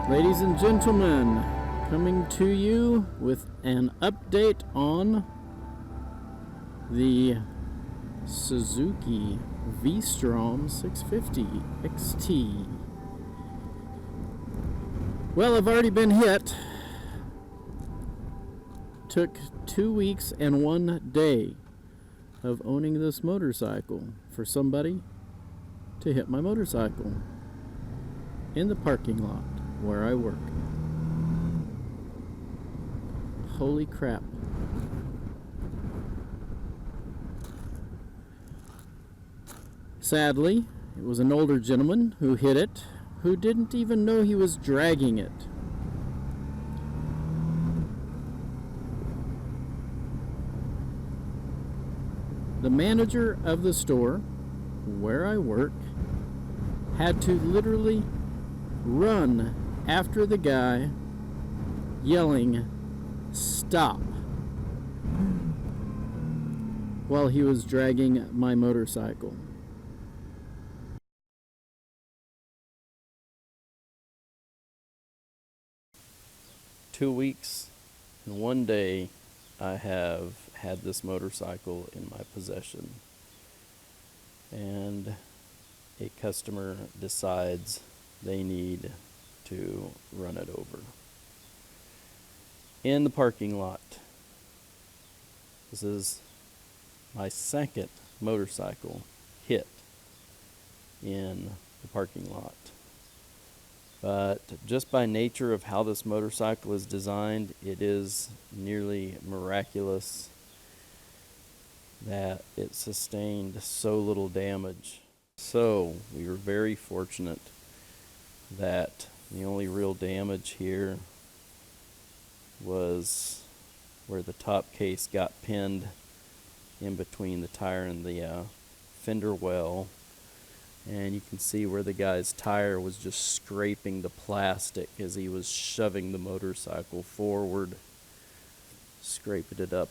Ladies and gentlemen, coming to you with an update on the Suzuki V-Strom 650 XT. Well, I've already been hit. Took 2 weeks and 1 day of owning this motorcycle for somebody to hit my motorcycle in the parking lot where I work. Holy crap. Sadly, it was an older gentleman who hit it, who didn't even know he was dragging it. The manager of the store where I work had to literally run after the guy yelling, "Stop," while he was dragging my motorcycle. "2 weeks and 1 day I have had this motorcycle in my possession, and a customer decides they need to run it over in the parking lot. This is my second motorcycle hit in the parking lot. But just by nature of how this motorcycle is designed, it is nearly miraculous that it sustained so little damage. So we were very fortunate that the only real damage here was where the top case got pinned in between the tire and the fender well. And you can see where the guy's tire was just scraping the plastic as he was shoving the motorcycle forward, scraping it up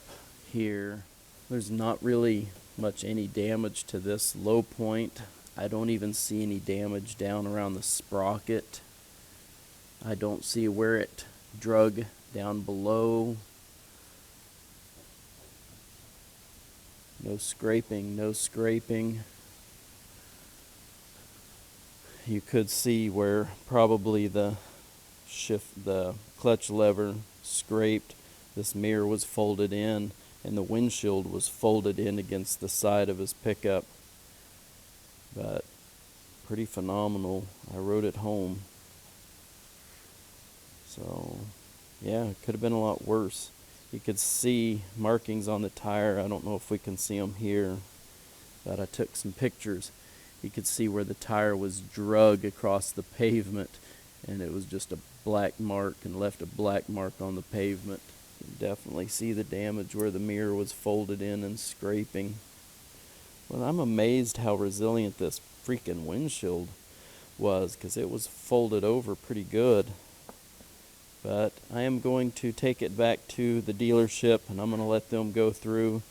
here. There's not really much any damage to this low point. I don't even see any damage down around the sprocket. I don't see where it drug down below. No scraping, no scraping. You could see where probably the clutch lever scraped. This mirror was folded in, and the windshield was folded in against the side of his pickup. But pretty phenomenal. I rode it home. So yeah, it could have been a lot worse. You could see markings on the tire. I don't know if we can see them here, but I took some pictures. You could see where the tire was drug across the pavement, and it was just a black mark and left a black mark on the pavement. You can definitely see the damage where the mirror was folded in and scraping. Well, I'm amazed how resilient this freaking windshield was, because it was folded over pretty good. But I am going to take it back to the dealership, and I'm going to let them go through,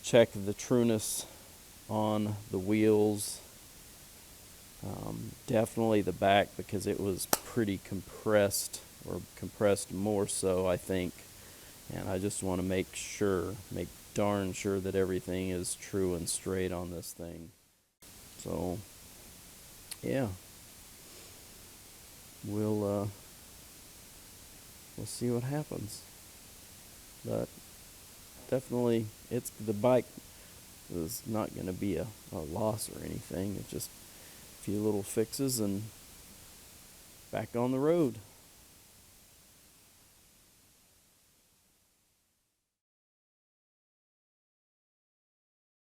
check the trueness on the wheels. Definitely the back, because it was pretty compressed, or compressed more so, I think. And I just want to make darn sure that everything is true and straight on this thing. So yeah, we'll see what happens. But definitely, the bike is not going to be a loss or anything. It's just a few little fixes and back on the road.